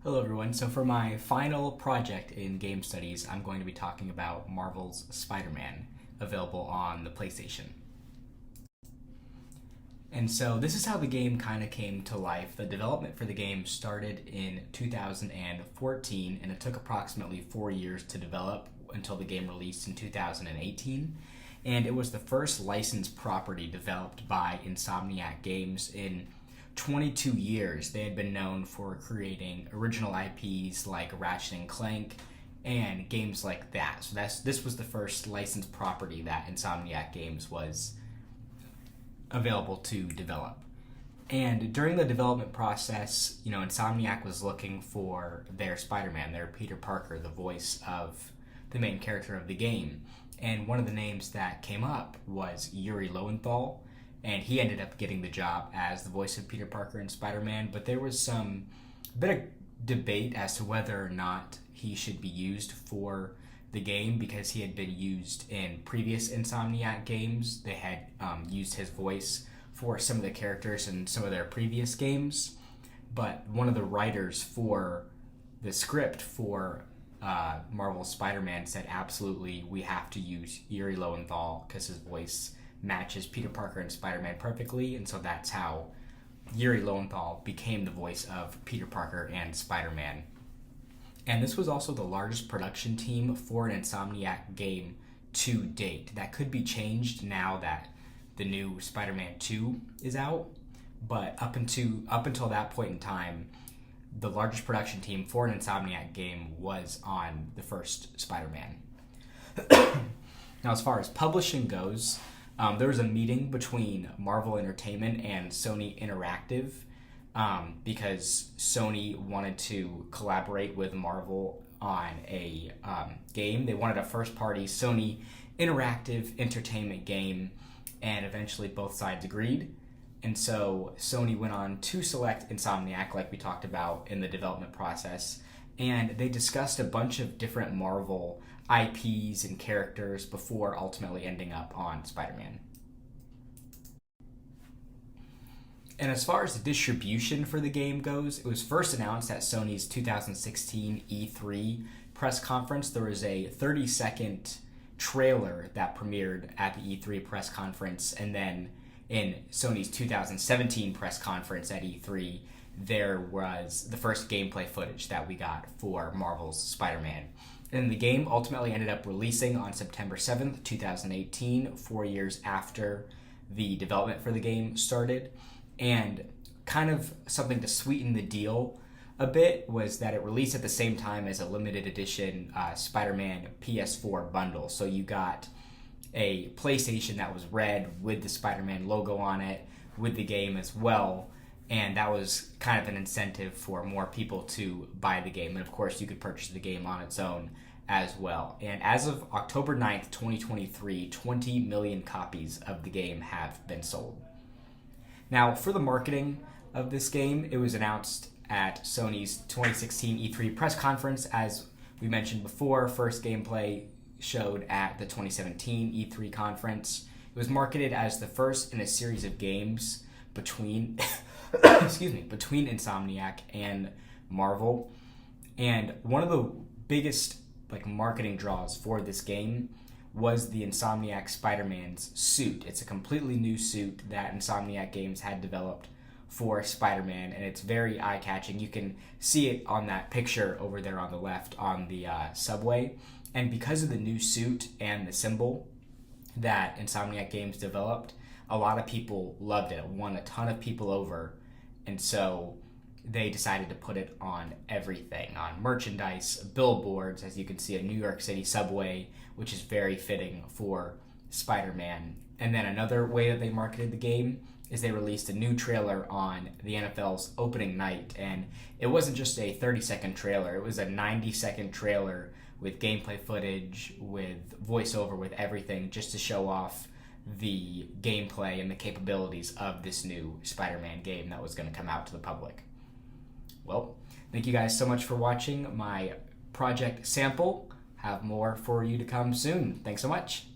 Hello everyone. So for my final project in game studies, I'm going to be talking about Marvel's Spider-Man, available on the PlayStation. And so this is how the game kind of came to life. The development for the game started in 2014, and it took approximately 4 years to develop until the game released in 2018. And it was the first licensed property developed by Insomniac Games in 22 years. They had been known for creating original IPs like Ratchet and Clank and games like that. So this was the first licensed property that Insomniac Games was available to develop. And during the development process, Insomniac was looking for their Spider-Man, their Peter Parker, the voice of the main character of the game. And one of the names that came up was Yuri Lowenthal, and he ended up getting the job as the voice of Peter Parker in Spider-Man. But there was some bit of debate as to whether or not he should be used for the game because he had been used in previous Insomniac games. They had used his voice for some of the characters in some of their previous games. But one of the writers for the script for Marvel's Spider-Man said, absolutely, we have to use Yuri Lowenthal because his voice matches Peter Parker and Spider-Man perfectly. And so that's how Yuri Lowenthal became the voice of Peter Parker and Spider-Man. And this was also the largest production team for an Insomniac game to date. That could be changed now that the new Spider-Man 2 is out. But up until that point in time, the largest production team for an Insomniac game was on the first Spider-Man. Now, as far as publishing goes, there was a meeting between Marvel Entertainment and Sony Interactive because Sony wanted to collaborate with Marvel on a game. They wanted a first-party Sony Interactive Entertainment game, and eventually both sides agreed. And so Sony went on to select Insomniac, like we talked about in the development process, and they discussed a bunch of different Marvel IPs and characters before ultimately ending up on Spider-Man. And as far as the distribution for the game goes, it was first announced at Sony's 2016 E3 press conference. There was a 30-second trailer that premiered at the E3 press conference, and then in Sony's 2017 press conference at E3, there was the first gameplay footage that we got for Marvel's Spider-Man. And the game ultimately ended up releasing on September 7th, 2018, 4 years after the development for the game started. And kind of something to sweeten the deal a bit was that it released at the same time as a limited edition Spider-Man PS4 bundle. So you got a PlayStation that was red with the Spider-Man logo on it, with the game as well. And that was kind of an incentive for more people to buy the game. And of course, you could purchase the game on its own as well. And as of October 9th, 2023, 20 million copies of the game have been sold. Now, for the marketing of this game, it was announced at Sony's 2016 E3 press conference. As we mentioned before, first gameplay showed at the 2017 E3 conference. It was marketed as the first in a series of games between between Insomniac and Marvel. And one of the biggest marketing draws for this game was the Insomniac Spider-Man's suit. It's a completely new suit that Insomniac Games had developed for Spider-Man, and it's very eye-catching. You can see it on that picture over there on the left on the subway. And because of the new suit and the symbol that Insomniac Games developed, a lot of people loved it. It won a ton of people over, and so they decided to put it on everything, on merchandise, billboards, as you can see, a New York City subway, which is very fitting for Spider-Man. And then another way that they marketed the game is they released a new trailer on the NFL's opening night, and it wasn't just a 30-second trailer, it was a 90-second trailer with gameplay footage, with voiceover, with everything, just to show off the gameplay and the capabilities of this new Spider-Man game that was going to come out to the public. Well, thank you guys so much for watching my project sample. Have more for you to come soon. Thanks so much.